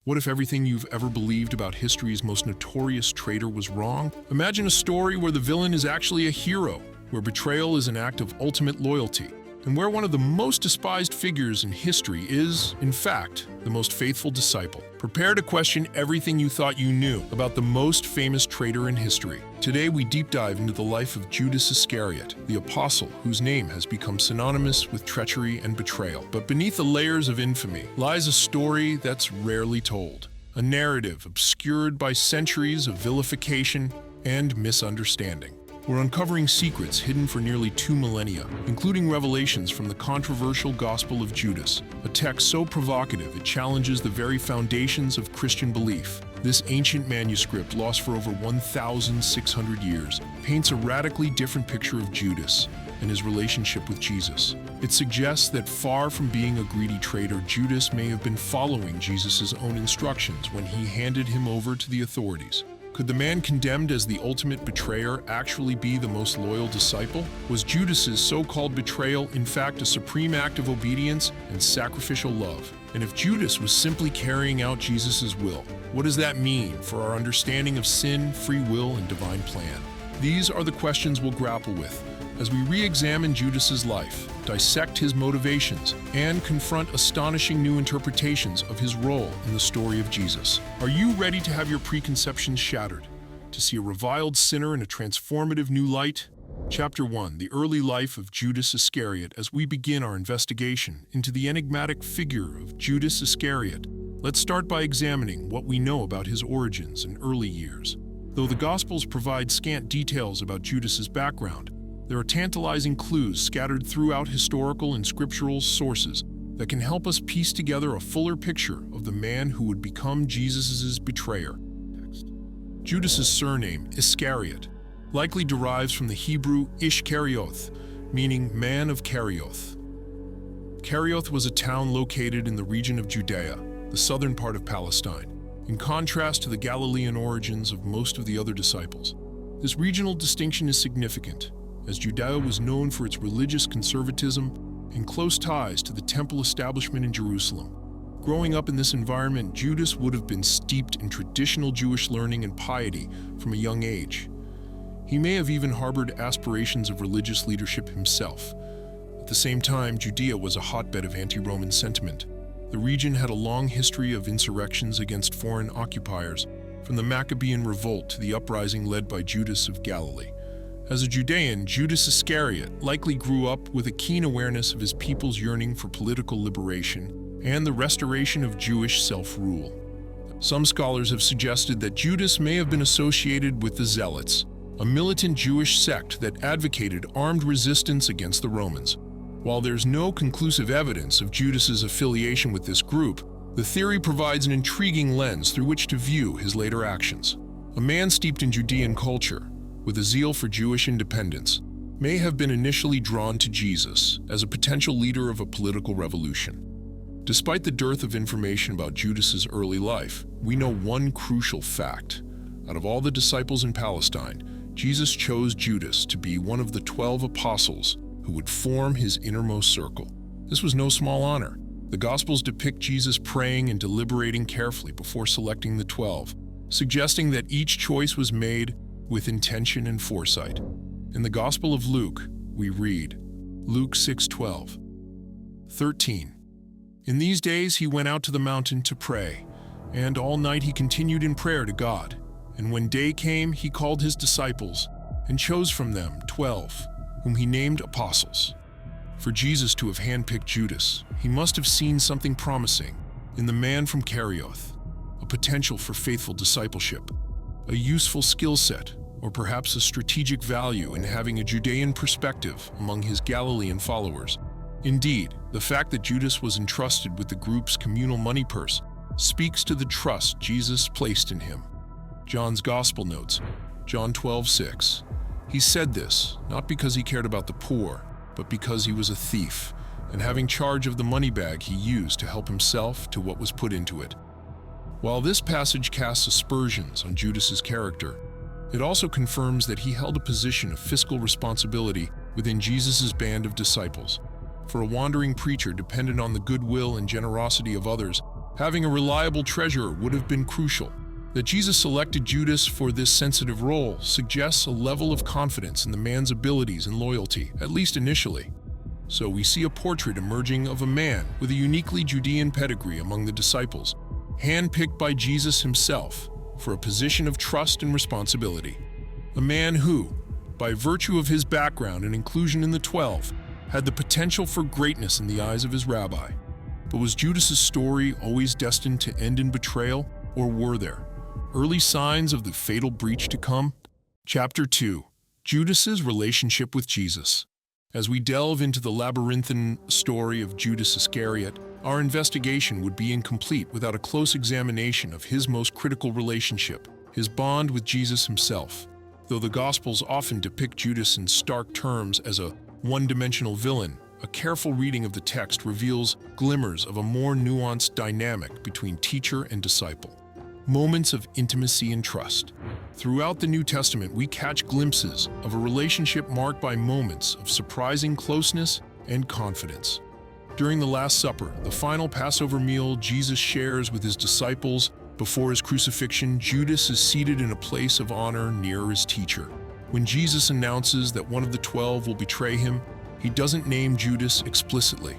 What if everything you've ever believed about history's most notorious traitor was wrong? Imagine a story where the villain is actually a hero, where betrayal is an act of ultimate loyalty, and where one of the most despised figures in history is, in fact, the most faithful disciple. Prepare to question everything you thought you knew about the most famous traitor in history. Today, we deep dive into the life of Judas Iscariot, the apostle whose name has become synonymous with treachery and betrayal. But beneath the layers of infamy lies a story that's rarely told, a narrative obscured by centuries of vilification and misunderstanding. We're uncovering secrets hidden for nearly 2 millennia, including revelations from the controversial Gospel of Judas, a text so provocative it challenges the very foundations of Christian belief. This ancient manuscript, lost for over 1,600 years, paints a radically different picture of Judas and his relationship with Jesus. It suggests that far from being a greedy traitor, Judas may have been following Jesus' own instructions when he handed him over to the authorities. Could the man condemned as the ultimate betrayer actually be the most loyal disciple? Was Judas's so-called betrayal in fact a supreme act of obedience and sacrificial love? And if Judas was simply carrying out Jesus' will, what does that mean for our understanding of sin, free will, and divine plan? These are the questions we'll grapple with as we re-examine Judas's life, dissect his motivations, and confront astonishing new interpretations of his role in the story of Jesus. Are you ready to have your preconceptions shattered, to see a reviled sinner in a transformative new light? Chapter 1, The Early Life of Judas Iscariot. As we begin our investigation into the enigmatic figure of Judas Iscariot, let's start by examining what we know about his origins and early years. Though the Gospels provide scant details about Judas's background, there are tantalizing clues scattered throughout historical and scriptural sources that can help us piece together a fuller picture of the man who would become Jesus' betrayer. Judas's surname, Iscariot, likely derives from the Hebrew Ishkarioth, meaning man of Kerioth. Kerioth was a town located in the region of Judea, the southern part of Palestine, in contrast to the Galilean origins of most of the other disciples. This regional distinction is significant, as Judea was known for its religious conservatism and close ties to the temple establishment in Jerusalem. Growing up in this environment, Judas would have been steeped in traditional Jewish learning and piety from a young age. He may have even harbored aspirations of religious leadership himself. At the same time, Judea was a hotbed of anti-Roman sentiment. The region had a long history of insurrections against foreign occupiers, from the Maccabean revolt to the uprising led by Judas of Galilee. As a Judean, Judas Iscariot likely grew up with a keen awareness of his people's yearning for political liberation and the restoration of Jewish self-rule. Some scholars have suggested that Judas may have been associated with the Zealots, a militant Jewish sect that advocated armed resistance against the Romans. While there's no conclusive evidence of Judas's affiliation with this group, the theory provides an intriguing lens through which to view his later actions. A man steeped in Judean culture, with a zeal for Jewish independence, may have been initially drawn to Jesus as a potential leader of a political revolution. Despite the dearth of information about Judas's early life, we know one crucial fact. Out of all the disciples in Palestine, Jesus chose Judas to be one of the 12 apostles who would form his innermost circle. This was no small honor. The Gospels depict Jesus praying and deliberating carefully before selecting the 12, suggesting that each choice was made with intention and foresight. In the Gospel of Luke, we read, Luke 6:12, 13. In these days he went out to the mountain to pray, and all night he continued in prayer to God. And when day came, he called his disciples and chose from them 12, whom he named apostles. For Jesus to have handpicked Judas, he must have seen something promising in the man from Kerioth, a potential for faithful discipleship, a useful skill set, or perhaps a strategic value in having a Judean perspective among his Galilean followers. Indeed, the fact that Judas was entrusted with the group's communal money purse speaks to the trust Jesus placed in him. John's Gospel notes, John 12:6. He said this, not because he cared about the poor, but because he was a thief, and having charge of the money bag he used to help himself to what was put into it. While this passage casts aspersions on Judas's character, it also confirms that he held a position of fiscal responsibility within Jesus' band of disciples. For a wandering preacher dependent on the goodwill and generosity of others, Having a reliable treasurer would have been crucial. That Jesus selected Judas for this sensitive role suggests a level of confidence in the man's abilities and loyalty, at least initially. So we see a portrait emerging of a man with a uniquely Judean pedigree among the disciples, handpicked by Jesus himself for a position of trust and responsibility. A man who, by virtue of his background and inclusion in the 12, had the potential for greatness in the eyes of his rabbi. But was Judas's story always destined to end in betrayal, or were there early signs of the fatal breach to come? Chapter 2. Judas's relationship with Jesus. As we delve into the labyrinthine story of Judas Iscariot, our investigation would be incomplete without a close examination of his most critical relationship, his bond with Jesus himself. Though the Gospels often depict Judas in stark terms as a one-dimensional villain, a careful reading of the text reveals glimmers of a more nuanced dynamic between teacher and disciple. Moments of intimacy and trust. Throughout the New Testament, we catch glimpses of a relationship marked by moments of surprising closeness and confidence. During the Last Supper, the final Passover meal Jesus shares with his disciples before his crucifixion, Judas is seated in a place of honor near his teacher. When Jesus announces that one of the 12 will betray him, he doesn't name Judas explicitly.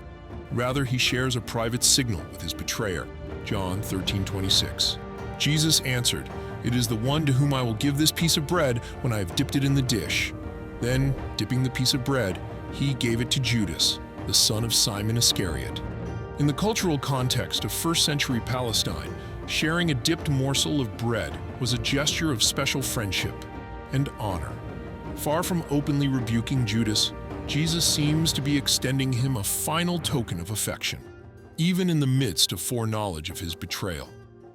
Rather, he shares a private signal with his betrayer, John 13:26. Jesus answered, "It is the one to whom I will give this piece of bread when I have dipped it in the dish." Then, dipping the piece of bread, he gave it to Judas, the son of Simon Iscariot. In the cultural context of first-century Palestine, sharing a dipped morsel of bread was a gesture of special friendship and honor. Far from openly rebuking Judas, Jesus seems to be extending him a final token of affection, even in the midst of foreknowledge of his betrayal.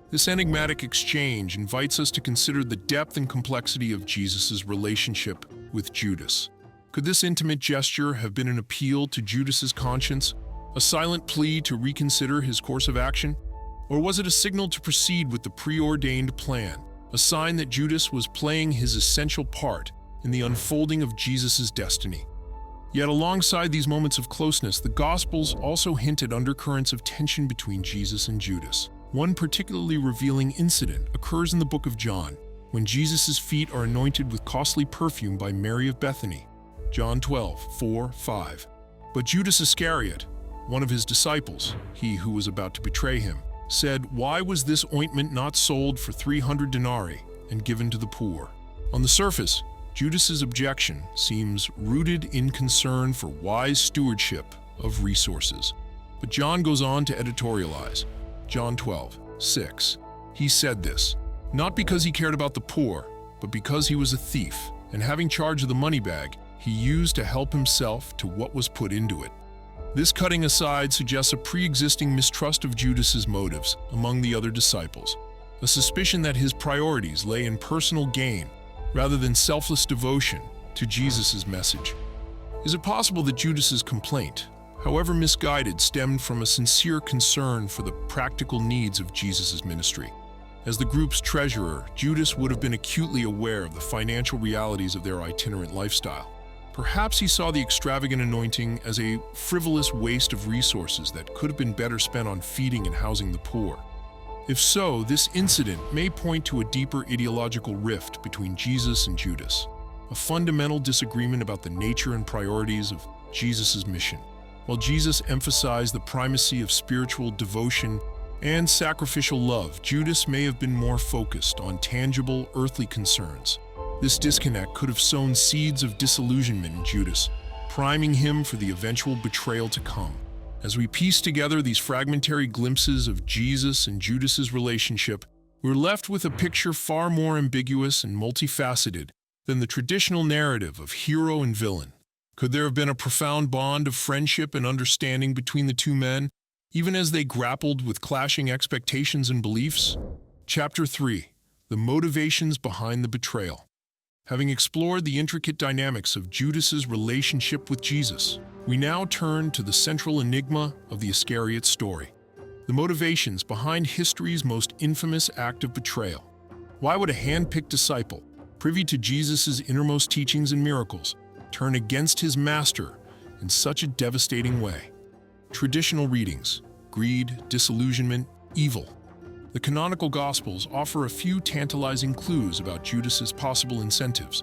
This enigmatic exchange invites us to consider the depth and complexity of Jesus' relationship with Judas. Could this intimate gesture have been an appeal to Judas's conscience, a silent plea to reconsider his course of action? Or was it a signal to proceed with the preordained plan, a sign that Judas was playing his essential part in the unfolding of Jesus' destiny? Yet alongside these moments of closeness, the Gospels also hint at undercurrents of tension between Jesus and Judas. One particularly revealing incident occurs in the book of John, when Jesus' feet are anointed with costly perfume by Mary of Bethany. John 12:4-5. But Judas Iscariot, one of his disciples, he who was about to betray him, said, "Why was this ointment not sold for 300 denarii and given to the poor?" On the surface, Judas's objection seems rooted in concern for wise stewardship of resources. But John goes on to editorialize. John 12:6. He said this, not because he cared about the poor, but because he was a thief, and having charge of the money bag, he used to help himself to what was put into it. This cutting aside suggests a pre-existing mistrust of Judas's motives among the other disciples, a suspicion that his priorities lay in personal gain rather than selfless devotion to Jesus' message. Is it possible that Judas's complaint, however misguided, stemmed from a sincere concern for the practical needs of Jesus' ministry? As the group's treasurer, Judas would have been acutely aware of the financial realities of their itinerant lifestyle. Perhaps he saw the extravagant anointing as a frivolous waste of resources that could have been better spent on feeding and housing the poor. If so, this incident may point to a deeper ideological rift between Jesus and Judas, a fundamental disagreement about the nature and priorities of Jesus' mission. While Jesus emphasized the primacy of spiritual devotion and sacrificial love, Judas may have been more focused on tangible, earthly concerns. This disconnect could have sown seeds of disillusionment in Judas, priming him for the eventual betrayal to come. As we piece together these fragmentary glimpses of Jesus and Judas's relationship, we're left with a picture far more ambiguous and multifaceted than the traditional narrative of hero and villain. Could there have been a profound bond of friendship and understanding between the two men, even as they grappled with clashing expectations and beliefs? Chapter 3. The motivations behind the betrayal. Having explored the intricate dynamics of Judas's relationship with Jesus, we now turn to the central enigma of the Iscariot story, the motivations behind history's most infamous act of betrayal. Why would a hand-picked disciple, privy to Jesus' innermost teachings and miracles, turn against his master in such a devastating way? Traditional readings, greed, disillusionment, Evil. The canonical Gospels offer a few tantalizing clues about Judas's possible incentives,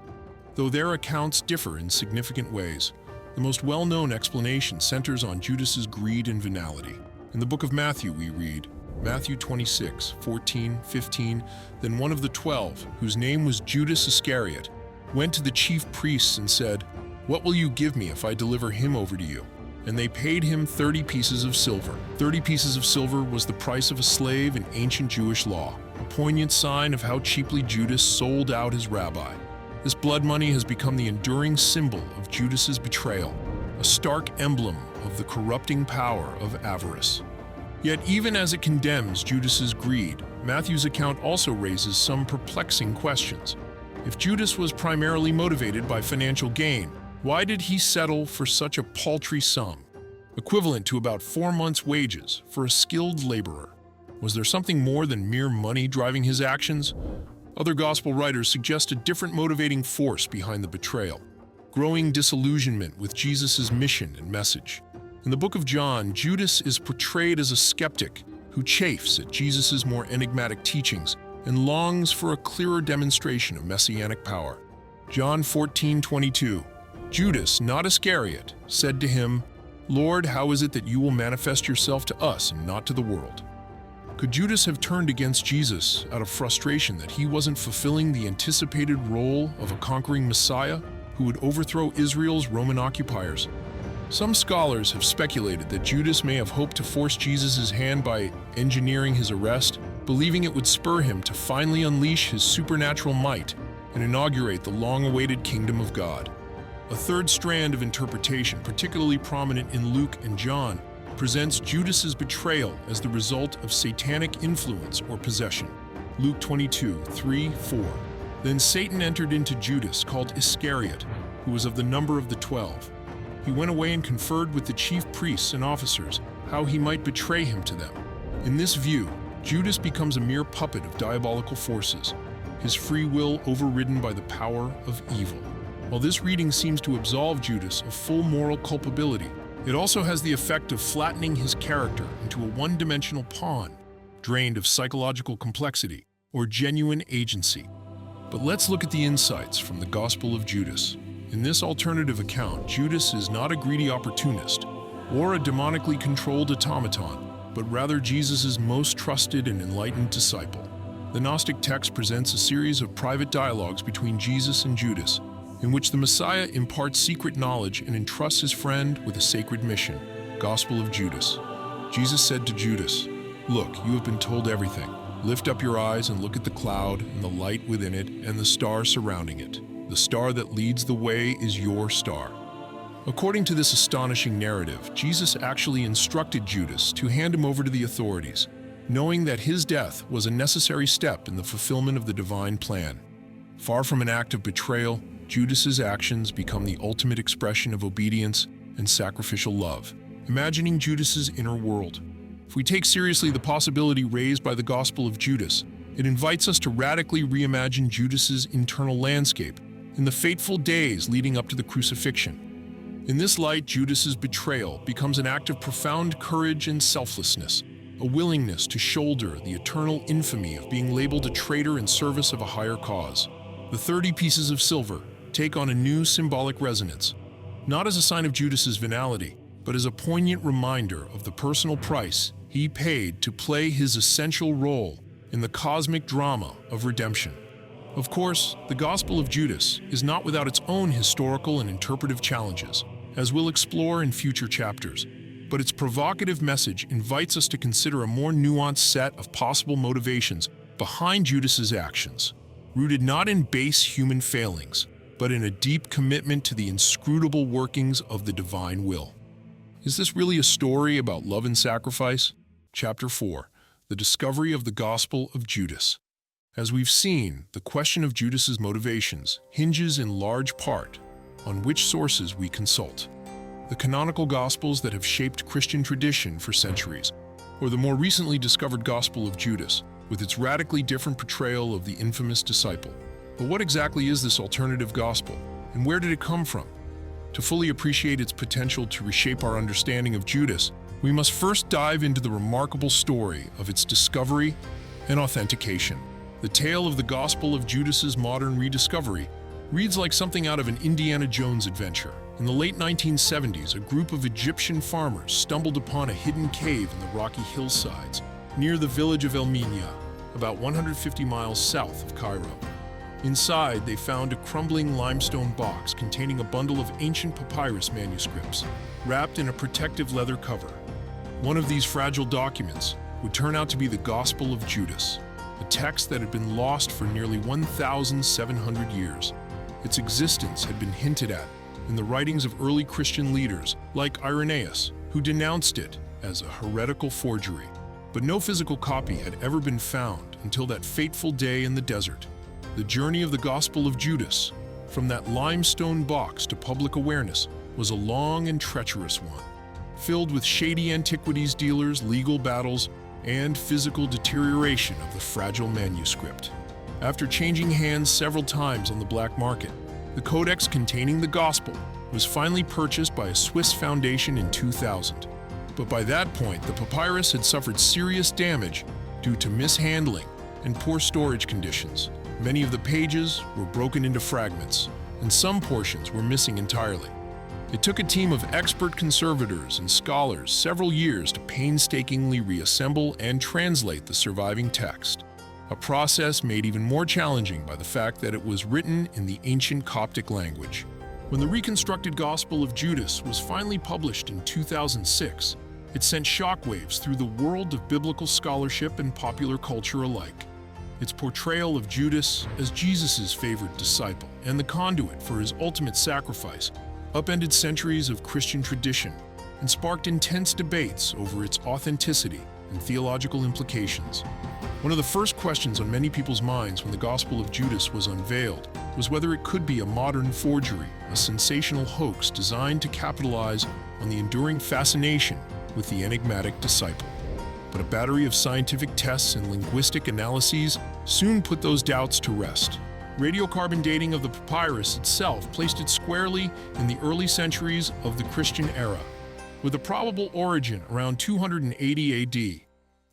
though their accounts differ in significant ways. The most well-known explanation centers on Judas's greed and venality. In the book of Matthew, we read, Matthew 26:14-15, then one of the 12, whose name was Judas Iscariot, went to the chief priests and said, "What will you give me if I deliver him over to you?" And they paid him 30 pieces of silver. 30 pieces of silver was the price of a slave in ancient Jewish law, a poignant sign of how cheaply Judas sold out his rabbi. This blood money has become the enduring symbol of Judas's betrayal, a stark emblem of the corrupting power of avarice. Yet even as it condemns Judas's greed, Matthew's account also raises some perplexing questions. If Judas was primarily motivated by financial gain, why did he settle for such a paltry sum, equivalent to about 4 months' wages for a skilled laborer? Was there something more than mere money driving his actions? Other gospel writers suggest a different motivating force behind the betrayal, growing disillusionment with Jesus' mission and message. In the book of John, Judas is portrayed as a skeptic who chafes at Jesus' more enigmatic teachings and longs for a clearer demonstration of messianic power. John 14:22. Judas, not Iscariot, said to him, "Lord, how is it that you will manifest yourself to us and not to the world?" Could Judas have turned against Jesus out of frustration that he wasn't fulfilling the anticipated role of a conquering Messiah who would overthrow Israel's Roman occupiers? Some scholars have speculated that Judas may have hoped to force Jesus' hand by engineering his arrest, believing it would spur him to finally unleash his supernatural might and inaugurate the long-awaited kingdom of God. A third strand of interpretation, particularly prominent in Luke and John, presents Judas's betrayal as the result of satanic influence or possession. Luke 22:3-4. Then Satan entered into Judas, called Iscariot, who was of the number of the 12. He went away and conferred with the chief priests and officers how he might betray him to them. In this view, Judas becomes a mere puppet of diabolical forces, his free will overridden by the power of evil. While this reading seems to absolve Judas of full moral culpability, it also has the effect of flattening his character into a one-dimensional pawn, drained of psychological complexity or genuine agency. But let's look at the insights from the Gospel of Judas. In this alternative account, Judas is not a greedy opportunist or a demonically controlled automaton, but rather Jesus' most trusted and enlightened disciple. The Gnostic text presents a series of private dialogues between Jesus and Judas, in which the Messiah imparts secret knowledge and entrusts his friend with a sacred mission. Gospel of Judas. Jesus said to Judas, "Look, you have been told everything. Lift up your eyes and look at the cloud and the light within it and the star surrounding it. The star that leads the way is your star." According to this astonishing narrative, Jesus actually instructed Judas to hand him over to the authorities, knowing that his death was a necessary step in the fulfillment of the divine plan. Far from an act of betrayal, Judas's actions become the ultimate expression of obedience and sacrificial love. Imagining Judas's inner world. If we take seriously the possibility raised by the Gospel of Judas, it invites us to radically reimagine Judas's internal landscape in the fateful days leading up to the crucifixion. In this light, Judas's betrayal becomes an act of profound courage and selflessness, a willingness to shoulder the eternal infamy of being labeled a traitor in service of a higher cause. The 30 pieces of silver take on a new symbolic resonance, not as a sign of Judas's venality, but as a poignant reminder of the personal price he paid to play his essential role in the cosmic drama of redemption. Of course, the Gospel of Judas is not without its own historical and interpretive challenges, as we'll explore in future chapters, but its provocative message invites us to consider a more nuanced set of possible motivations behind Judas's actions, rooted not in base human failings, but in a deep commitment to the inscrutable workings of the divine will. Is this really a story about love and sacrifice? Chapter 4. The Discovery of the Gospel of Judas. As we've seen, the question of Judas's motivations hinges in large part on which sources we consult. The canonical Gospels that have shaped Christian tradition for centuries, or the more recently discovered Gospel of Judas, with its radically different portrayal of the infamous disciple. But what exactly is this alternative gospel, and where did it come from? To fully appreciate its potential to reshape our understanding of Judas, we must first dive into the remarkable story of its discovery and authentication. The tale of the Gospel of Judas's modern rediscovery reads like something out of an Indiana Jones adventure. In the late 1970s, a group of Egyptian farmers stumbled upon a hidden cave in the rocky hillsides near the village of El Minya, about 150 miles south of Cairo. Inside, they found a crumbling limestone box containing a bundle of ancient papyrus manuscripts, wrapped in a protective leather cover. One of these fragile documents would turn out to be the Gospel of Judas, a text that had been lost for nearly 1,700 years. Its existence had been hinted at in the writings of early Christian leaders like Irenaeus, who denounced it as a heretical forgery. But no physical copy had ever been found until that fateful day in the desert. The journey of the Gospel of Judas, from that limestone box to public awareness, was a long and treacherous one, filled with shady antiquities dealers, legal battles, and physical deterioration of the fragile manuscript. After changing hands several times on the black market, the codex containing the Gospel was finally purchased by a Swiss foundation in 2000. But by that point, the papyrus had suffered serious damage due to mishandling and poor storage conditions. Many of the pages were broken into fragments, and some portions were missing entirely. It took a team of expert conservators and scholars several years to painstakingly reassemble and translate the surviving text, a process made even more challenging by the fact that it was written in the ancient Coptic language. When the reconstructed Gospel of Judas was finally published in 2006, it sent shockwaves through the world of biblical scholarship and popular culture alike. Its portrayal of Judas as Jesus' favored disciple and the conduit for his ultimate sacrifice upended centuries of Christian tradition and sparked intense debates over its authenticity and theological implications. One of the first questions on many people's minds when the Gospel of Judas was unveiled was whether it could be a modern forgery, a sensational hoax designed to capitalize on the enduring fascination with the enigmatic disciple. But a battery of scientific tests and linguistic analyses soon put those doubts to rest. Radiocarbon dating of the papyrus itself placed it squarely in the early centuries of the Christian era, with a probable origin around 280 AD.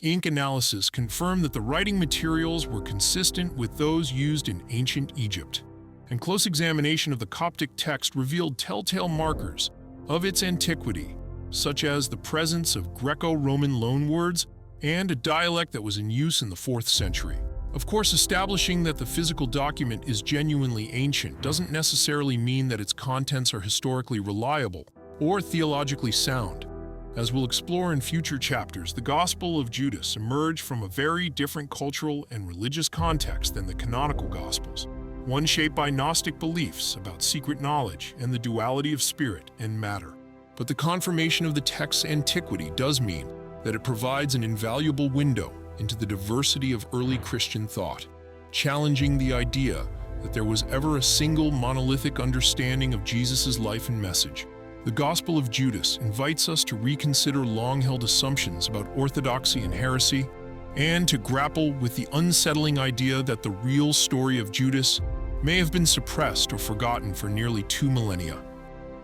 Ink analysis confirmed that the writing materials were consistent with those used in ancient Egypt, and close examination of the Coptic text revealed telltale markers of its antiquity, such as the presence of Greco-Roman loanwords and a dialect that was in use in the 4th century. Of course, establishing that the physical document is genuinely ancient doesn't necessarily mean that its contents are historically reliable or theologically sound. As we'll explore in future chapters, the Gospel of Judas emerged from a very different cultural and religious context than the canonical Gospels, one shaped by Gnostic beliefs about secret knowledge and the duality of spirit and matter. But the confirmation of the text's antiquity does mean that it provides an invaluable window into the diversity of early Christian thought, challenging the idea that there was ever a single monolithic understanding of Jesus' life and message. The Gospel of Judas invites us to reconsider long-held assumptions about orthodoxy and heresy, and to grapple with the unsettling idea that the real story of Judas may have been suppressed or forgotten for nearly 2 millennia.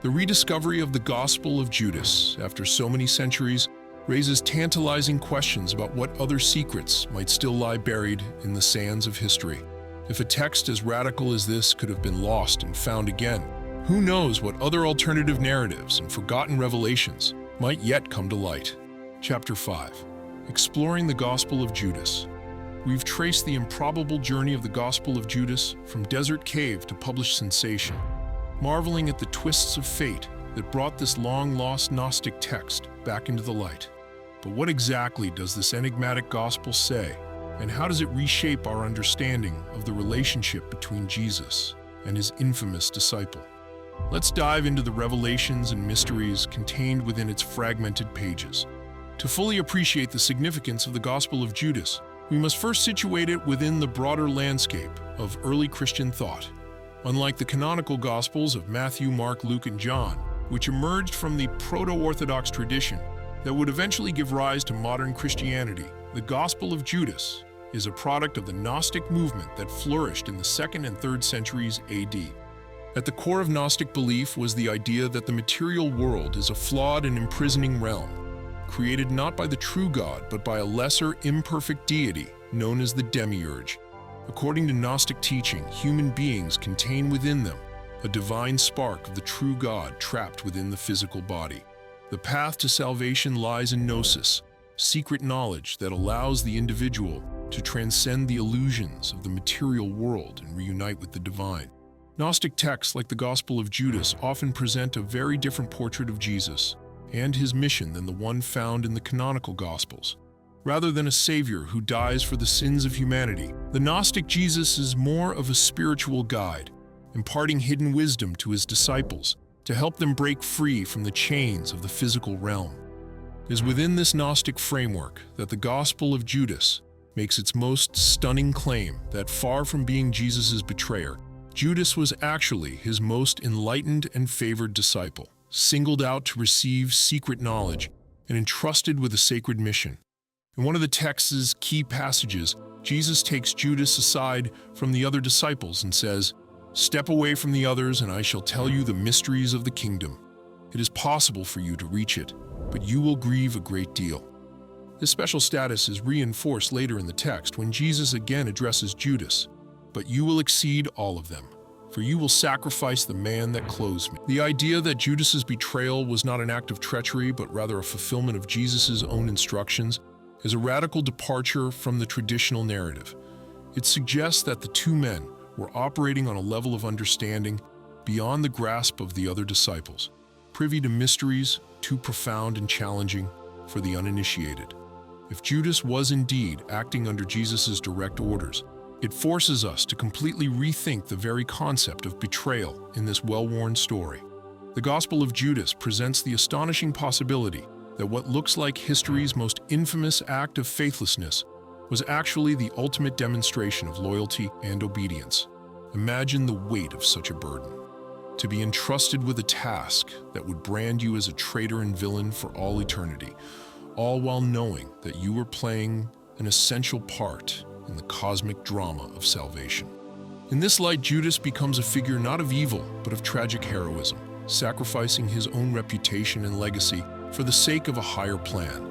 The rediscovery of the Gospel of Judas, after so many centuries, raises tantalizing questions about what other secrets might still lie buried in the sands of history. If a text as radical as this could have been lost and found again, who knows what other alternative narratives and forgotten revelations might yet come to light. Chapter 5. Exploring the Gospel of Judas. We've traced the improbable journey of the Gospel of Judas from desert cave to published sensation, marveling at the twists of fate that brought this long-lost Gnostic text back into the light. But what exactly does this enigmatic gospel say, and how does it reshape our understanding of the relationship between Jesus and his infamous disciple? Let's dive into the revelations and mysteries contained within its fragmented pages. To fully appreciate the significance of the Gospel of Judas, we must first situate it within the broader landscape of early Christian thought. Unlike the canonical Gospels of Matthew, Mark, Luke, and John, which emerged from the proto-Orthodox tradition that would eventually give rise to modern Christianity, the Gospel of Judas is a product of the Gnostic movement that flourished in the 2nd and 3rd centuries AD. At the core of Gnostic belief was the idea that the material world is a flawed and imprisoning realm, created not by the true God, but by a lesser, imperfect deity known as the demiurge. According to Gnostic teaching, human beings contain within them a divine spark of the true God trapped within the physical body. The path to salvation lies in gnosis, secret knowledge that allows the individual to transcend the illusions of the material world and reunite with the divine. Gnostic texts like the Gospel of Judas often present a very different portrait of Jesus and his mission than the one found in the canonical Gospels. Rather than a savior who dies for the sins of humanity, the Gnostic Jesus is more of a spiritual guide, imparting hidden wisdom to his disciples to help them break free from the chains of the physical realm. It is within this Gnostic framework that the Gospel of Judas makes its most stunning claim that far from being Jesus' betrayer, Judas was actually his most enlightened and favored disciple, singled out to receive secret knowledge and entrusted with a sacred mission. In one of the text's key passages, Jesus takes Judas aside from the other disciples and says, "Step away from the others, and I shall tell you the mysteries of the kingdom. It is possible for you to reach it, but you will grieve a great deal." This special status is reinforced later in the text when Jesus again addresses Judas, "But you will exceed all of them, for you will sacrifice the man that clothes me." The idea that Judas's betrayal was not an act of treachery, but rather a fulfillment of Jesus' own instructions, is a radical departure from the traditional narrative. It suggests that the two men were operating on a level of understanding beyond the grasp of the other disciples, privy to mysteries too profound and challenging for the uninitiated. If Judas was indeed acting under Jesus' direct orders, it forces us to completely rethink the very concept of betrayal in this well-worn story. The Gospel of Judas presents the astonishing possibility that what looks like history's most infamous act of faithlessness was actually the ultimate demonstration of loyalty and obedience. Imagine the weight of such a burden. To be entrusted with a task that would brand you as a traitor and villain for all eternity, all while knowing that you were playing an essential part in the cosmic drama of salvation. In this light, Judas becomes a figure not of evil, but of tragic heroism, sacrificing his own reputation and legacy for the sake of a higher plan.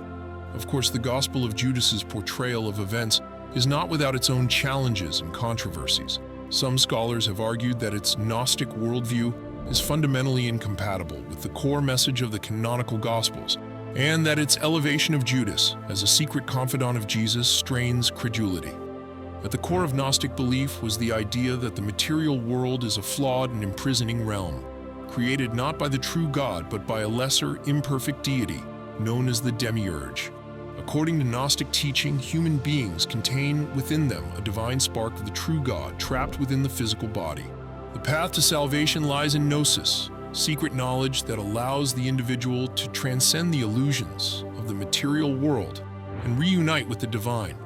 Of course, the Gospel of Judas's portrayal of events is not without its own challenges and controversies. Some scholars have argued that its Gnostic worldview is fundamentally incompatible with the core message of the canonical Gospels, and that its elevation of Judas as a secret confidant of Jesus strains credulity. At the core of Gnostic belief was the idea that the material world is a flawed and imprisoning realm, created not by the true God but by a lesser, imperfect deity known as the demiurge. According to Gnostic teaching, human beings contain within them a divine spark of the true God trapped within the physical body. The path to salvation lies in gnosis, secret knowledge that allows the individual to transcend the illusions of the material world and reunite with the divine.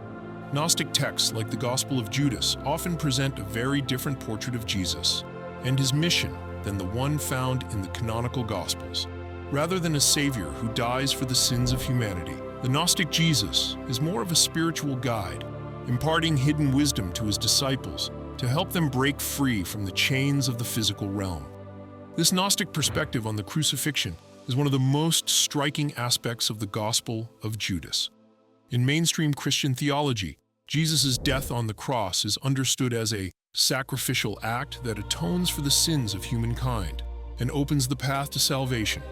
Gnostic texts like the Gospel of Judas often present a very different portrait of Jesus and his mission than the one found in the canonical Gospels. Rather than a savior who dies for the sins of humanity, the Gnostic Jesus is more of a spiritual guide, imparting hidden wisdom to his disciples to help them break free from the chains of the physical realm. This Gnostic perspective on the crucifixion is one of the most striking aspects of the Gospel of Judas. In mainstream Christian theology, Jesus' death on the cross is understood as a sacrificial act that atones for the sins of humankind and opens the path to salvation.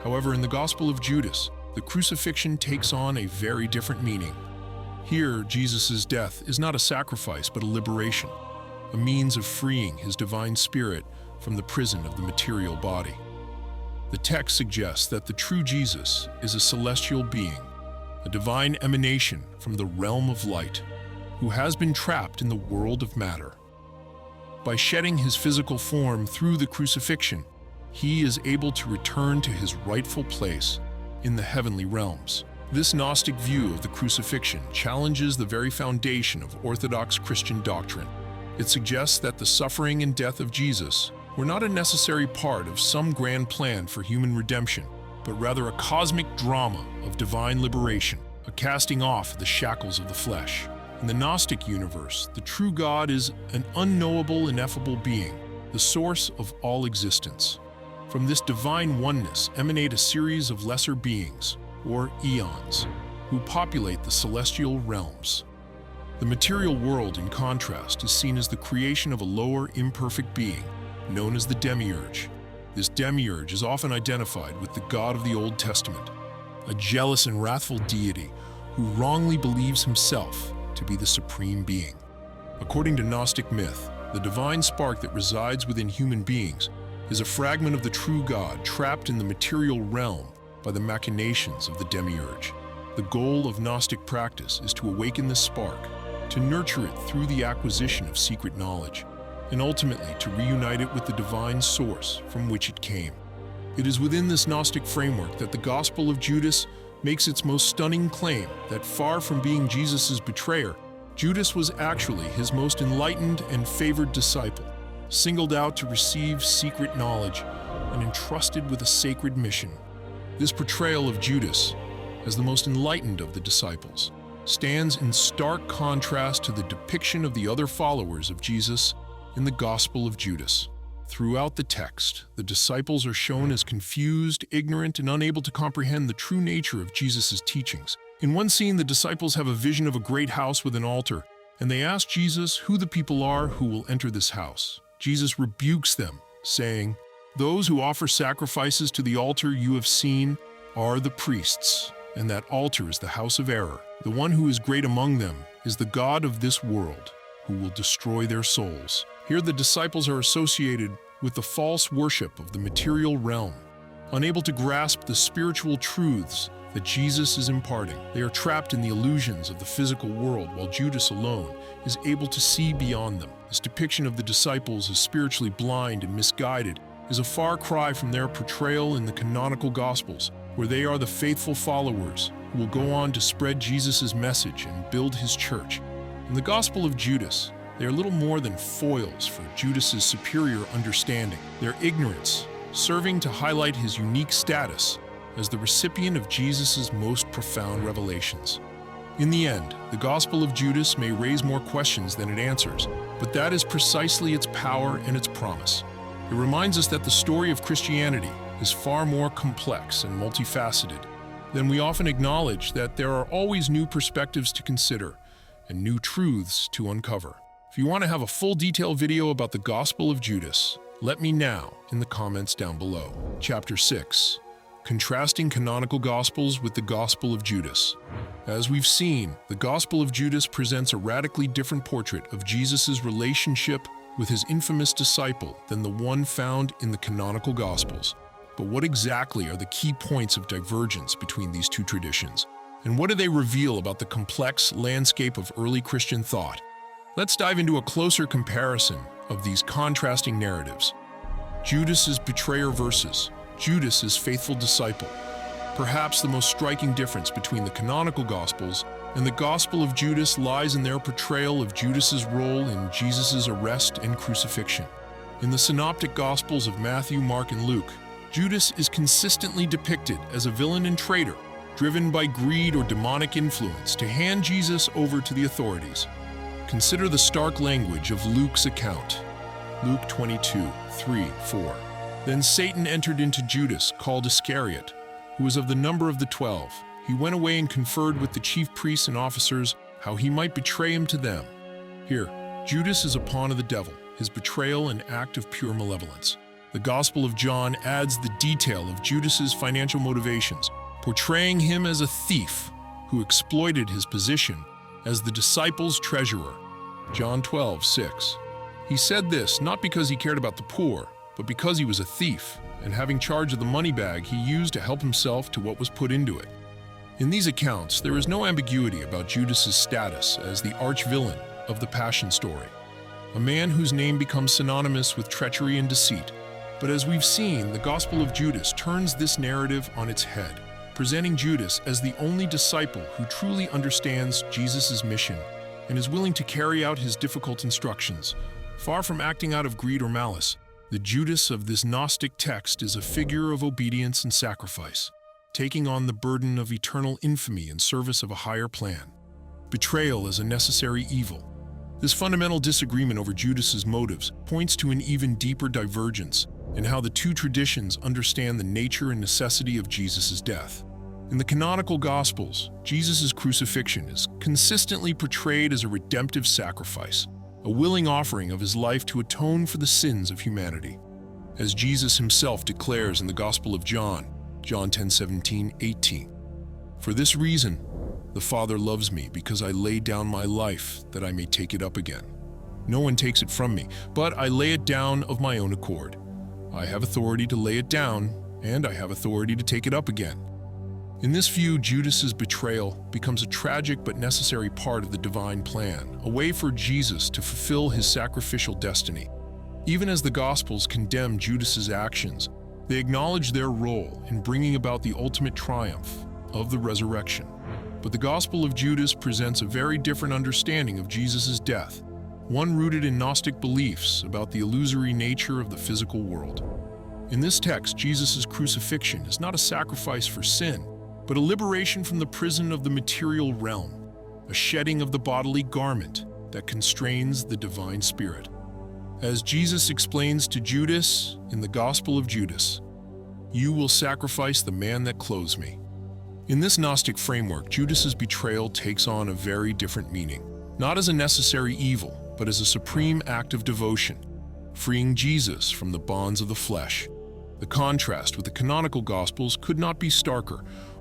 However, in the Gospel of Judas, the crucifixion takes on a very different meaning. Here, Jesus' death is not a sacrifice but a liberation, a means of freeing his divine spirit from the prison of the material body. The text suggests that the true Jesus is a celestial being, a divine emanation from the realm of light, who has been trapped in the world of matter. By shedding his physical form through the crucifixion, he is able to return to his rightful place in the heavenly realms. This Gnostic view of the crucifixion challenges the very foundation of Orthodox Christian doctrine. It suggests that the suffering and death of Jesus were not a necessary part of some grand plan for human redemption, but rather a cosmic drama of divine liberation, a casting off of the shackles of the flesh. In the Gnostic universe, the true God is an unknowable, ineffable being, the source of all existence. From this divine oneness emanate a series of lesser beings, or eons, who populate the celestial realms. The material world, in contrast, is seen as the creation of a lower, imperfect being, known as the demiurge. This demiurge is often identified with the God of the Old Testament, a jealous and wrathful deity who wrongly believes himself to be the supreme being. According to Gnostic myth, the divine spark that resides within human beings is a fragment of the true God trapped in the material realm by the machinations of the demiurge. The goal of Gnostic practice is to awaken this spark, to nurture it through the acquisition of secret knowledge, and ultimately to reunite it with the divine source from which it came. It is within this Gnostic framework that the Gospel of Judas makes its most stunning claim that far from being Jesus' betrayer, Judas was actually his most enlightened and favored disciple, singled out to receive secret knowledge and entrusted with a sacred mission. This portrayal of Judas as the most enlightened of the disciples stands in stark contrast to the depiction of the other followers of Jesus in the Gospel of Judas. Throughout the text, the disciples are shown as confused, ignorant, and unable to comprehend the true nature of Jesus' teachings. In one scene, the disciples have a vision of a great house with an altar, and they ask Jesus who the people are who will enter this house. Jesus rebukes them, saying, "Those who offer sacrifices to the altar you have seen are the priests, and that altar is the house of error. The one who is great among them is the God of this world, who will destroy their souls." Here the disciples are associated with the false worship of the material realm. Unable to grasp the spiritual truths that Jesus is imparting, they are trapped in the illusions of the physical world, while Judas alone is able to see beyond them. This depiction of the disciples as spiritually blind and misguided is a far cry from their portrayal in the canonical Gospels, where they are the faithful followers who will go on to spread Jesus' message and build his church. In the Gospel of Judas, they are little more than foils for Judas' superior understanding, their ignorance serving to highlight his unique status as the recipient of Jesus' most profound revelations. In the end, the Gospel of Judas may raise more questions than it answers, but that is precisely its power and its promise. It reminds us that the story of Christianity is far more complex and multifaceted than we often acknowledge, that there are always new perspectives to consider and new truths to uncover. If you want to have a full detailed video about the Gospel of Judas, let me know in the comments down below. Chapter 6. Contrasting canonical Gospels with the Gospel of Judas. As we've seen, the Gospel of Judas presents a radically different portrait of Jesus' relationship with his infamous disciple than the one found in the canonical Gospels. But what exactly are the key points of divergence between these two traditions? And what do they reveal about the complex landscape of early Christian thought? Let's dive into a closer comparison of these contrasting narratives. Judas's betrayer versus Judas's faithful disciple. Perhaps the most striking difference between the canonical Gospels and the Gospel of Judas lies in their portrayal of Judas's role in Jesus' arrest and crucifixion. In the synoptic Gospels of Matthew, Mark, and Luke, Judas is consistently depicted as a villain and traitor, driven by greed or demonic influence to hand Jesus over to the authorities. Consider the stark language of Luke's account. Luke 22:3-4. Then Satan entered into Judas, called Iscariot, who was of the number of the 12. He went away and conferred with the chief priests and officers how he might betray him to them. Here, Judas is a pawn of the devil, his betrayal an act of pure malevolence. The Gospel of John adds the detail of Judas's financial motivations, portraying him as a thief who exploited his position as the disciples' treasurer. John 12:6. He said this not because he cared about the poor, but because he was a thief, and having charge of the money bag he used to help himself to what was put into it. In these accounts, there is no ambiguity about Judas's status as the arch-villain of the Passion story, a man whose name becomes synonymous with treachery and deceit. But as we've seen, the Gospel of Judas turns this narrative on its head, presenting Judas as the only disciple who truly understands Jesus' mission and is willing to carry out his difficult instructions. Far from acting out of greed or malice, the Judas of this Gnostic text is a figure of obedience and sacrifice, taking on the burden of eternal infamy in service of a higher plan. Betrayal is a necessary evil. This fundamental disagreement over Judas's motives points to an even deeper divergence in how the two traditions understand the nature and necessity of Jesus' death. In the canonical Gospels, Jesus' crucifixion is consistently portrayed as a redemptive sacrifice, a willing offering of his life to atone for the sins of humanity. As Jesus himself declares in the Gospel of John, John 10:17-18, "For this reason, the Father loves me, because I lay down my life that I may take it up again. No one takes it from me, but I lay it down of my own accord. I have authority to lay it down, and I have authority to take it up again." In this view, Judas's betrayal becomes a tragic but necessary part of the divine plan, a way for Jesus to fulfill his sacrificial destiny. Even as the Gospels condemn Judas's actions, they acknowledge their role in bringing about the ultimate triumph of the resurrection. But the Gospel of Judas presents a very different understanding of Jesus' death, one rooted in Gnostic beliefs about the illusory nature of the physical world. In this text, Jesus' crucifixion is not a sacrifice for sin, but a liberation from the prison of the material realm, a shedding of the bodily garment that constrains the divine spirit. As Jesus explains to Judas in the Gospel of Judas, "You will sacrifice the man that clothes me." In this Gnostic framework, Judas's betrayal takes on a very different meaning, not as a necessary evil, but as a supreme act of devotion, freeing Jesus from the bonds of the flesh. The contrast with the canonical Gospels could not be starker: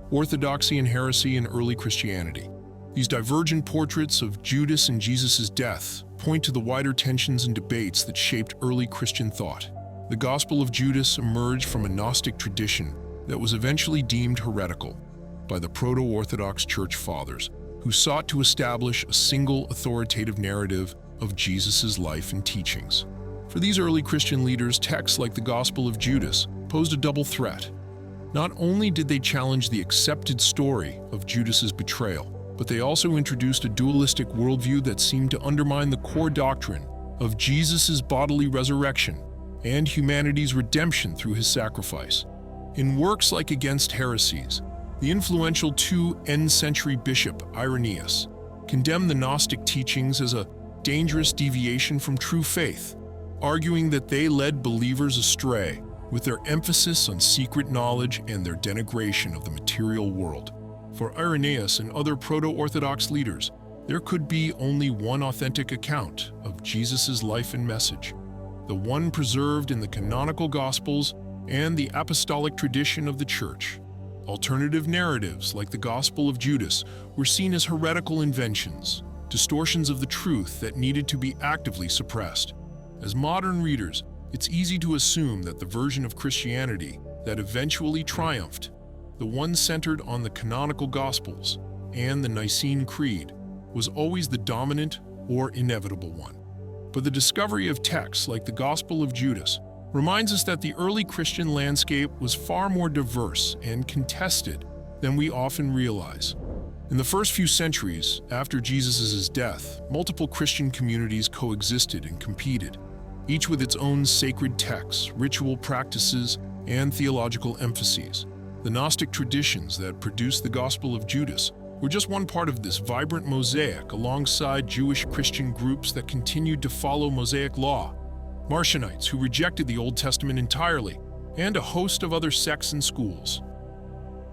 orthodoxy and heresy in early Christianity. These divergent portraits of Judas and Jesus' death point to the wider tensions and debates that shaped early Christian thought. The Gospel of Judas emerged from a Gnostic tradition that was eventually deemed heretical by the Proto-Orthodox Church Fathers, who sought to establish a single authoritative narrative of Jesus' life and teachings. For these early Christian leaders, texts like the Gospel of Judas posed a double threat. Not only did they challenge the accepted story of Judas's betrayal, but they also introduced a dualistic worldview that seemed to undermine the core doctrine of Jesus' bodily resurrection and humanity's redemption through his sacrifice. In works like Against Heresies, the influential 2nd century bishop Irenaeus condemned the Gnostic teachings as a dangerous deviation from true faith, arguing that they led believers astray with their emphasis on secret knowledge and their denigration of the material world. For Irenaeus and other proto-Orthodox leaders, there could be only one authentic account of Jesus' life and message, the one preserved in the canonical Gospels and the apostolic tradition of the Church. Alternative narratives, like the Gospel of Judas, were seen as heretical inventions, distortions of the truth that needed to be actively suppressed. As modern readers, it's easy to assume that the version of Christianity that eventually triumphed, the one centered on the canonical Gospels and the Nicene Creed, was always the dominant or inevitable one. But the discovery of texts like the Gospel of Judas reminds us that the early Christian landscape was far more diverse and contested than we often realize. In the first few centuries after Jesus' death, multiple Christian communities coexisted and competed, each with its own sacred texts, ritual practices, and theological emphases. The Gnostic traditions that produced the Gospel of Judas were just one part of this vibrant mosaic alongside Jewish Christian groups that continued to follow Mosaic law, Marcionites who rejected the Old Testament entirely, and a host of other sects and schools.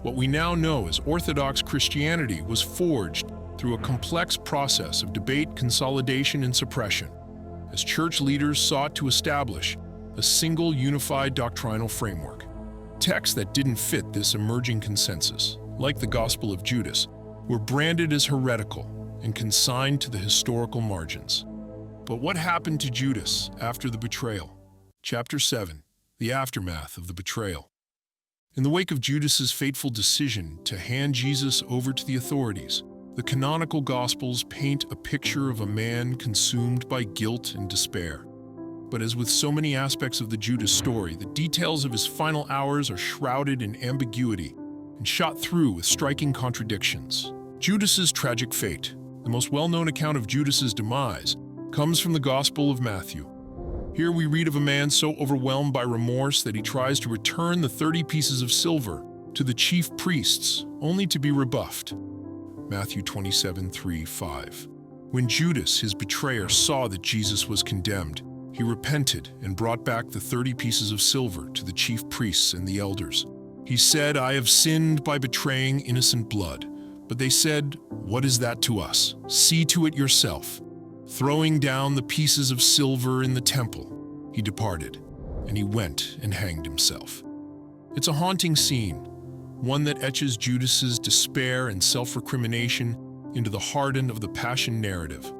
What we now know as Orthodox Christianity was forged through a complex process of debate, consolidation, and suppression, as church leaders sought to establish a single unified doctrinal framework. Texts that didn't fit this emerging consensus, like the Gospel of Judas, were branded as heretical and consigned to the historical margins. But what happened to Judas after the betrayal? Chapter 7, the aftermath of the betrayal. In the wake of Judas's fateful decision to hand Jesus over to the authorities, the canonical Gospels paint a picture of a man consumed by guilt and despair. But as with so many aspects of the Judas story, the details of his final hours are shrouded in ambiguity and shot through with striking contradictions. Judas's tragic fate, the most well-known account of Judas's demise, comes from the Gospel of Matthew. Here we read of a man so overwhelmed by remorse that he tries to return the 30 pieces of silver to the chief priests, only to be rebuffed. Matthew 27:3-5. When Judas, his betrayer, saw that Jesus was condemned, he repented and brought back the 30 pieces of silver to the chief priests and the elders. He said, "I have sinned by betraying innocent blood." But they said, "What is that to us? See to it yourself." Throwing down the pieces of silver in the temple, he departed, and he went and hanged himself. It's a haunting scene, one that etches Judas's despair and self-recrimination into the hardened of the Passion narrative.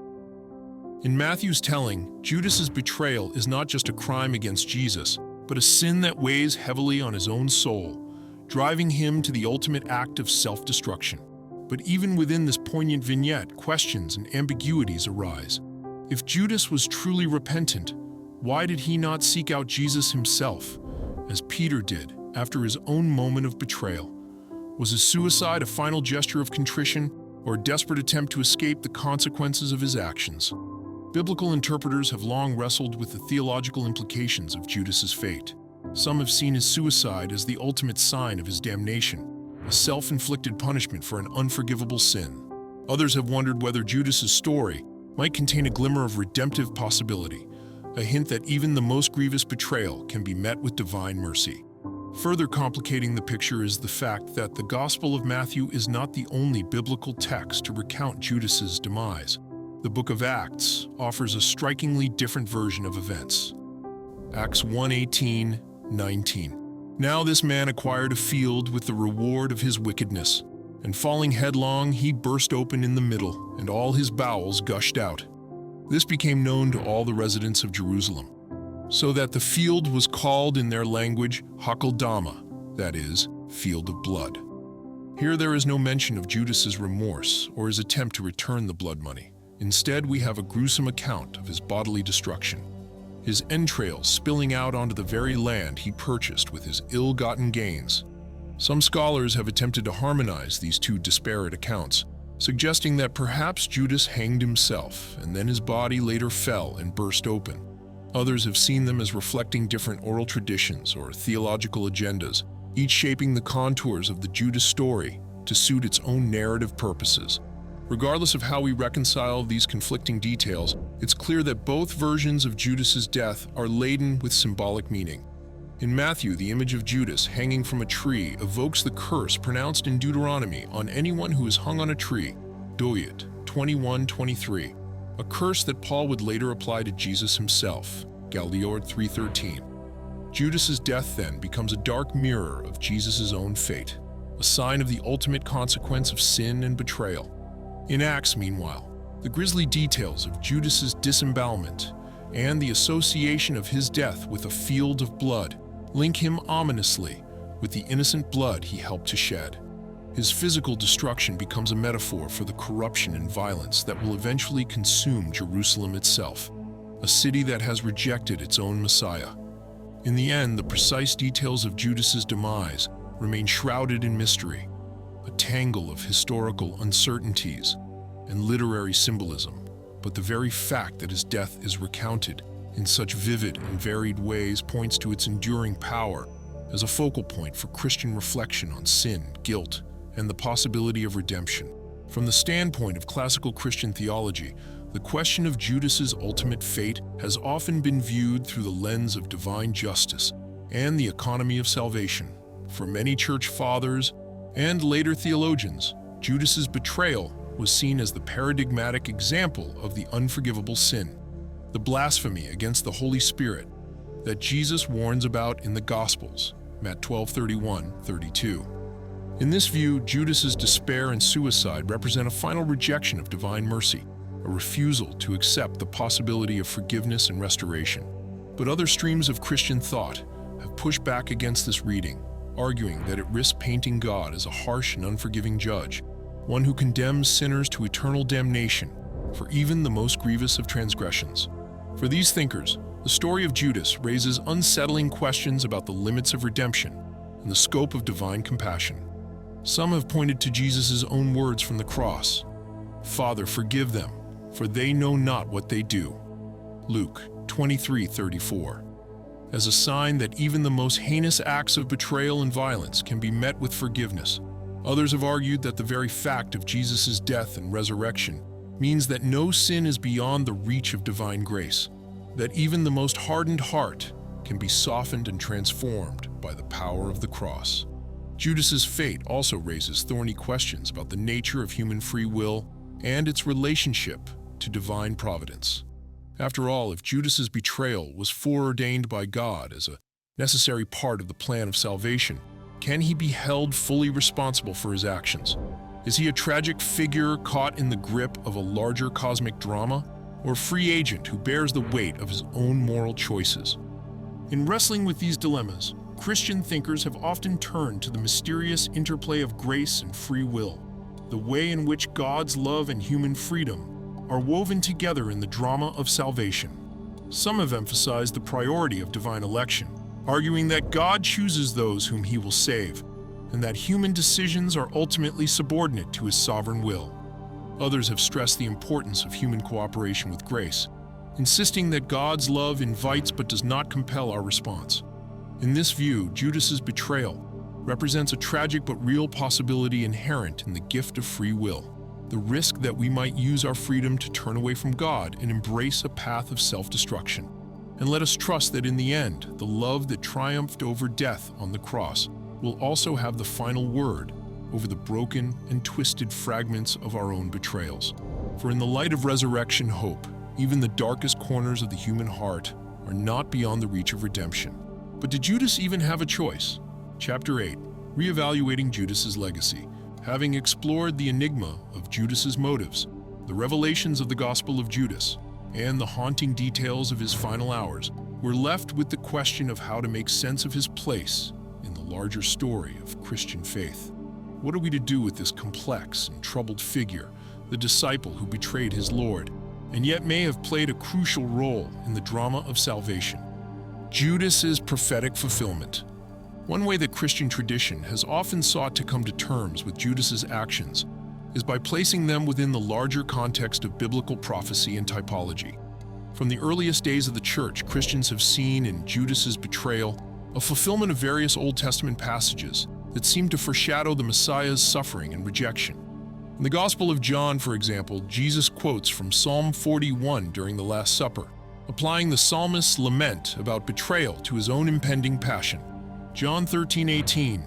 In Matthew's telling, Judas's betrayal is not just a crime against Jesus, but a sin that weighs heavily on his own soul, driving him to the ultimate act of self-destruction. But even within this poignant vignette, questions and ambiguities arise. If Judas was truly repentant, why did he not seek out Jesus himself, as Peter did after his own moment of betrayal? Was his suicide a final gesture of contrition or a desperate attempt to escape the consequences of his actions? Biblical interpreters have long wrestled with the theological implications of Judas's fate. Some have seen his suicide as the ultimate sign of his damnation, a self-inflicted punishment for an unforgivable sin. Others have wondered whether Judas's story might contain a glimmer of redemptive possibility, a hint that even the most grievous betrayal can be met with divine mercy. Further complicating the picture is the fact that the Gospel of Matthew is not the only biblical text to recount Judas's demise. The book of Acts offers a strikingly different version of events. Acts 1:18-19. Now this man acquired a field with the reward of his wickedness, and falling headlong, he burst open in the middle, and all his bowels gushed out. This became known to all the residents of Jerusalem, so that the field was called in their language Hakeldama, that is, field of blood. Here there is no mention of Judas's remorse or his attempt to return the blood money. Instead, we have a gruesome account of his bodily destruction, his entrails spilling out onto the very land he purchased with his ill-gotten gains. Some scholars have attempted to harmonize these two disparate accounts, suggesting that perhaps Judas hanged himself and then his body later fell and burst open. Others have seen them as reflecting different oral traditions or theological agendas, each shaping the contours of the Judas story to suit its own narrative purposes. Regardless of how we reconcile these conflicting details, it's clear that both versions of Judas's death are laden with symbolic meaning. In Matthew, the image of Judas hanging from a tree evokes the curse pronounced in Deuteronomy on anyone who is hung on a tree, Doyet 21:23, a curse that Paul would later apply to Jesus himself, Galatians 3:13. Judas's death then becomes a dark mirror of Jesus' own fate, a sign of the ultimate consequence of sin and betrayal. In Acts, meanwhile, the grisly details of Judas's disembowelment and the association of his death with a field of blood link him ominously with the innocent blood he helped to shed. His physical destruction becomes a metaphor for the corruption and violence that will eventually consume Jerusalem itself, a city that has rejected its own Messiah. In the end, the precise details of Judas's demise remain shrouded in mystery, a tangle of historical uncertainties and literary symbolism. But the very fact that his death is recounted in such vivid and varied ways points to its enduring power as a focal point for Christian reflection on sin, guilt, and the possibility of redemption. From the standpoint of classical Christian theology, the question of Judas's ultimate fate has often been viewed through the lens of divine justice and the economy of salvation. For many church fathers and later theologians, Judas's betrayal was seen as the paradigmatic example of the unforgivable sin, the blasphemy against the Holy Spirit that Jesus warns about in the Gospels, Matt 12:31-32. In this view, Judas's despair and suicide represent a final rejection of divine mercy, a refusal to accept the possibility of forgiveness and restoration. But other streams of Christian thought have pushed back against this reading, arguing that it risks painting God as a harsh and unforgiving judge, one who condemns sinners to eternal damnation for even the most grievous of transgressions. For these thinkers, the story of Judas raises unsettling questions about the limits of redemption and the scope of divine compassion. Some have pointed to Jesus' own words from the cross, "Father, forgive them, for they know not what they do," Luke 23:34, as a sign that even the most heinous acts of betrayal and violence can be met with forgiveness. Others have argued that the very fact of Jesus' death and resurrection means that no sin is beyond the reach of divine grace, that even the most hardened heart can be softened and transformed by the power of the cross. Judas's fate also raises thorny questions about the nature of human free will and its relationship to divine providence. After all, if Judas's betrayal was foreordained by God as a necessary part of the plan of salvation, can he be held fully responsible for his actions? Is he a tragic figure caught in the grip of a larger cosmic drama, or a free agent who bears the weight of his own moral choices? In wrestling with these dilemmas, Christian thinkers have often turned to the mysterious interplay of grace and free will, the way in which God's love and human freedom are woven together in the drama of salvation. Some have emphasized the priority of divine election, arguing that God chooses those whom he will save, and that human decisions are ultimately subordinate to his sovereign will. Others have stressed the importance of human cooperation with grace, insisting that God's love invites but does not compel our response. In this view, Judas's betrayal represents a tragic but real possibility inherent in the gift of free will, the risk that we might use our freedom to turn away from God and embrace a path of self-destruction. And let us trust that in the end, the love that triumphed over death on the cross will also have the final word over the broken and twisted fragments of our own betrayals. For in the light of resurrection hope, even the darkest corners of the human heart are not beyond the reach of redemption. But did Judas even have a choice? Chapter 8, Reevaluating Judas's Legacy. Having explored the enigma of Judas's motives, the revelations of the Gospel of Judas, and the haunting details of his final hours, we're left with the question of how to make sense of his place in the larger story of Christian faith. What are we to do with this complex and troubled figure, the disciple who betrayed his Lord, and yet may have played a crucial role in the drama of salvation? Judas's prophetic fulfillment. One way that Christian tradition has often sought to come to terms with Judas's actions is by placing them within the larger context of biblical prophecy and typology. From the earliest days of the church, Christians have seen in Judas's betrayal a fulfillment of various Old Testament passages that seem to foreshadow the Messiah's suffering and rejection. In the Gospel of John, for example, Jesus quotes from Psalm 41 during the Last Supper, applying the psalmist's lament about betrayal to his own impending passion. John 13:18,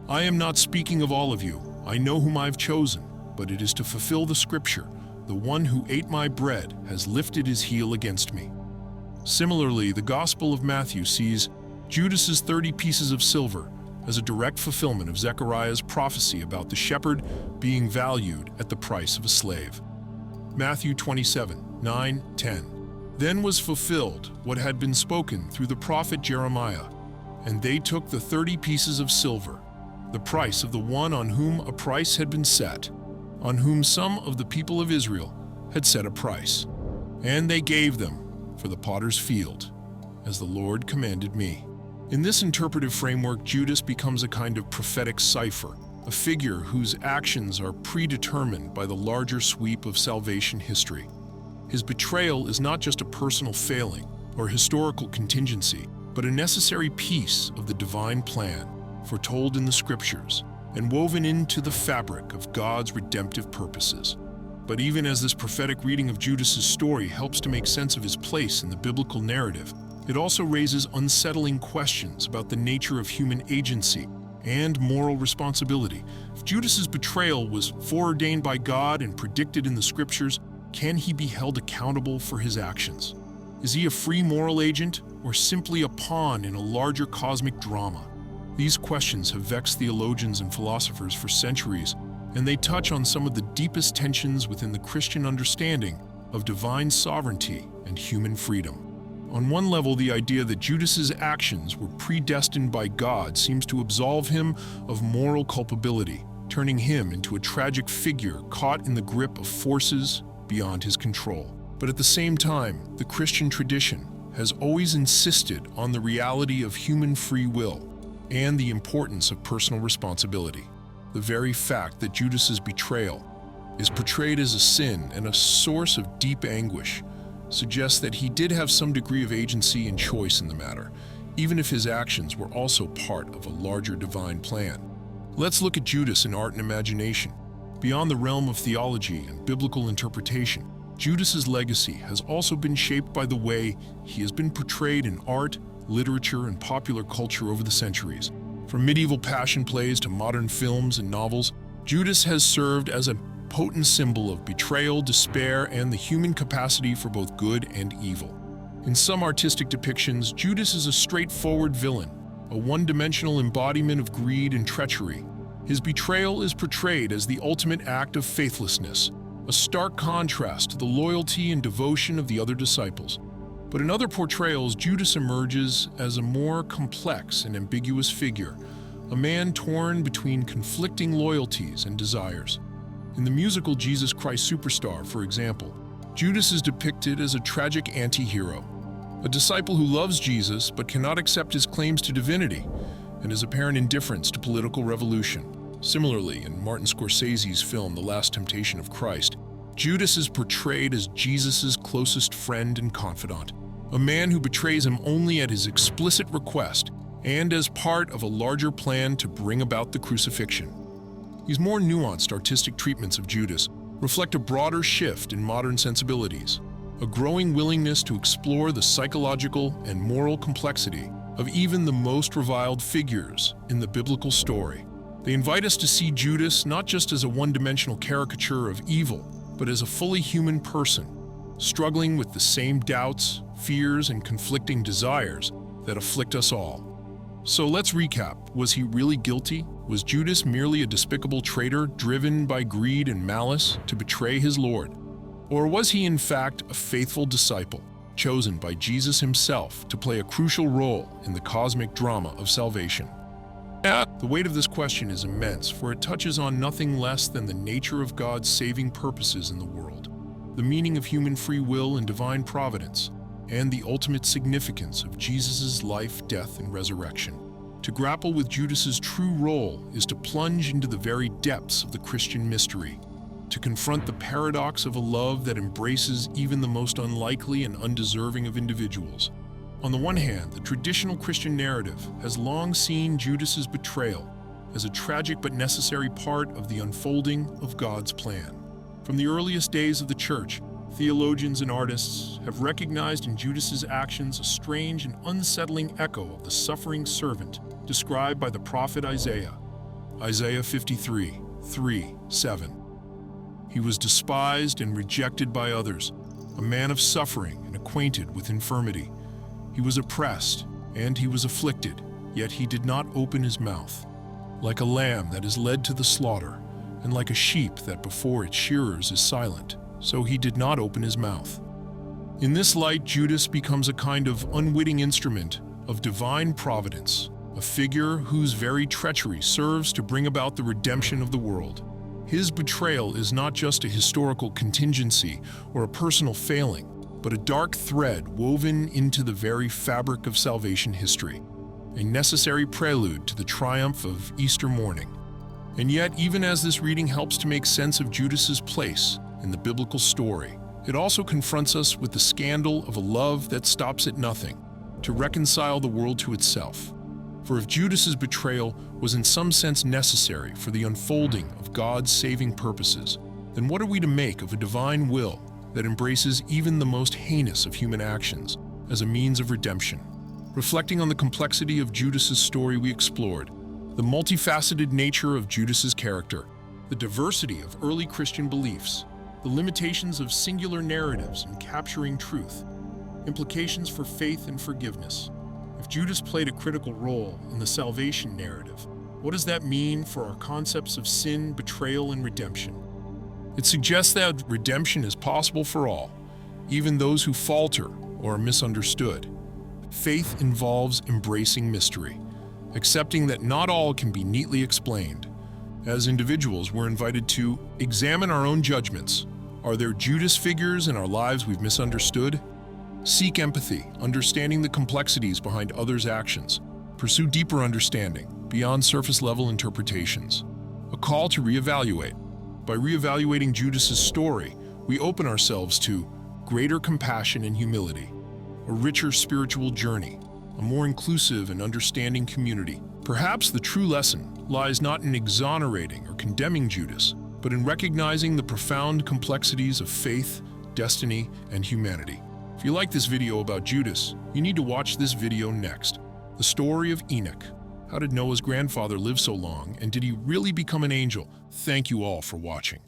I am not speaking of all of you. I know whom I've chosen, but it is to fulfill the scripture. The one who ate my bread has lifted his heel against me. Similarly, the Gospel of Matthew sees Judas's 30 pieces of silver as a direct fulfillment of Zechariah's prophecy about the shepherd being valued at the price of a slave. Matthew 27:9-10. Then was fulfilled what had been spoken through the prophet Jeremiah, and they took the 30 pieces of silver, the price of the one on whom a price had been set, on whom some of the people of Israel had set a price, and they gave them for the potter's field, as the Lord commanded me. In this interpretive framework, Judas becomes a kind of prophetic cipher, a figure whose actions are predetermined by the larger sweep of salvation history. His betrayal is not just a personal failing or historical contingency, but a necessary piece of the divine plan, foretold in the scriptures and woven into the fabric of God's redemptive purposes. But even as this prophetic reading of Judas's story helps to make sense of his place in the biblical narrative, it also raises unsettling questions about the nature of human agency and moral responsibility. If Judas's betrayal was foreordained by God and predicted in the scriptures, can he be held accountable for his actions? Is he a free moral agent or simply a pawn in a larger cosmic drama? These questions have vexed theologians and philosophers for centuries, and they touch on some of the deepest tensions within the Christian understanding of divine sovereignty and human freedom. On one level, the idea that Judas's actions were predestined by God seems to absolve him of moral culpability, turning him into a tragic figure caught in the grip of forces beyond his control. But at the same time, the Christian tradition has always insisted on the reality of human free will and the importance of personal responsibility. The very fact that Judas's betrayal is portrayed as a sin and a source of deep anguish suggests that he did have some degree of agency and choice in the matter, even if his actions were also part of a larger divine plan. Let's look at Judas in art and imagination. Beyond the realm of theology and biblical interpretation, Judas's legacy has also been shaped by the way he has been portrayed in art, literature, and popular culture over the centuries. From medieval passion plays to modern films and novels, Judas has served as a potent symbol of betrayal, despair, and the human capacity for both good and evil. In some artistic depictions, Judas is a straightforward villain, a one-dimensional embodiment of greed and treachery. His betrayal is portrayed as the ultimate act of faithlessness, a stark contrast to the loyalty and devotion of the other disciples. But in other portrayals, Judas emerges as a more complex and ambiguous figure, a man torn between conflicting loyalties and desires. In the musical Jesus Christ Superstar, for example, Judas is depicted as a tragic anti-hero, a disciple who loves Jesus but cannot accept his claims to divinity and his apparent indifference to political revolution. Similarly, in Martin Scorsese's film The Last Temptation of Christ, Judas is portrayed as Jesus' closest friend and confidant, a man who betrays him only at his explicit request and as part of a larger plan to bring about the crucifixion. These more nuanced artistic treatments of Judas reflect a broader shift in modern sensibilities, a growing willingness to explore the psychological and moral complexity of even the most reviled figures in the biblical story. They invite us to see Judas not just as a one-dimensional caricature of evil, but as a fully human person, struggling with the same doubts, fears, and conflicting desires that afflict us all. So let's recap. Was he really guilty? Was Judas merely a despicable traitor driven by greed and malice to betray his Lord? Or was he in fact a faithful disciple, chosen by Jesus himself to play a crucial role in the cosmic drama of salvation? The weight of this question is immense, for it touches on nothing less than the nature of God's saving purposes in the world, the meaning of human free will and divine providence, and the ultimate significance of Jesus' life, death, and resurrection. To grapple with Judas's true role is to plunge into the very depths of the Christian mystery, to confront the paradox of a love that embraces even the most unlikely and undeserving of individuals. On the one hand, the traditional Christian narrative has long seen Judas's betrayal as a tragic but necessary part of the unfolding of God's plan. From the earliest days of the Church, theologians and artists have recognized in Judas's actions a strange and unsettling echo of the suffering servant described by the prophet Isaiah. Isaiah 53, 3, 7. He was despised and rejected by others, a man of suffering and acquainted with infirmity. He was oppressed and he was afflicted, yet he did not open his mouth. Like a lamb that is led to the slaughter, and like a sheep that before its shearers is silent, so he did not open his mouth. In this light, Judas becomes a kind of unwitting instrument of divine providence, a figure whose very treachery serves to bring about the redemption of the world. His betrayal is not just a historical contingency or a personal failing, but a dark thread woven into the very fabric of salvation history, a necessary prelude to the triumph of Easter morning. And yet, even as this reading helps to make sense of Judas's place in the biblical story, it also confronts us with the scandal of a love that stops at nothing to reconcile the world to itself. For if Judas's betrayal was in some sense necessary for the unfolding of God's saving purposes, then what are we to make of a divine will that embraces even the most heinous of human actions as a means of redemption? Reflecting on the complexity of Judas's story, we explored the multifaceted nature of Judas's character, the diversity of early Christian beliefs, the limitations of singular narratives in capturing truth, implications for faith and forgiveness. If Judas played a critical role in the salvation narrative, what does that mean for our concepts of sin, betrayal, and redemption? It suggests that redemption is possible for all, even those who falter or are misunderstood. Faith involves embracing mystery, accepting that not all can be neatly explained. As individuals, we're invited to examine our own judgments. Are there Judas figures in our lives we've misunderstood? Seek empathy, understanding the complexities behind others' actions. Pursue deeper understanding, beyond surface-level interpretations. A call to reevaluate. By reevaluating Judas's story, we open ourselves to greater compassion and humility, a richer spiritual journey, a more inclusive and understanding community. Perhaps the true lesson lies not in exonerating or condemning Judas, but in recognizing the profound complexities of faith, destiny, and humanity. If you like this video about Judas, you need to watch this video next. The story of Enoch, How did Noah's grandfather live so long, and did he really become an angel? Thank you all for watching.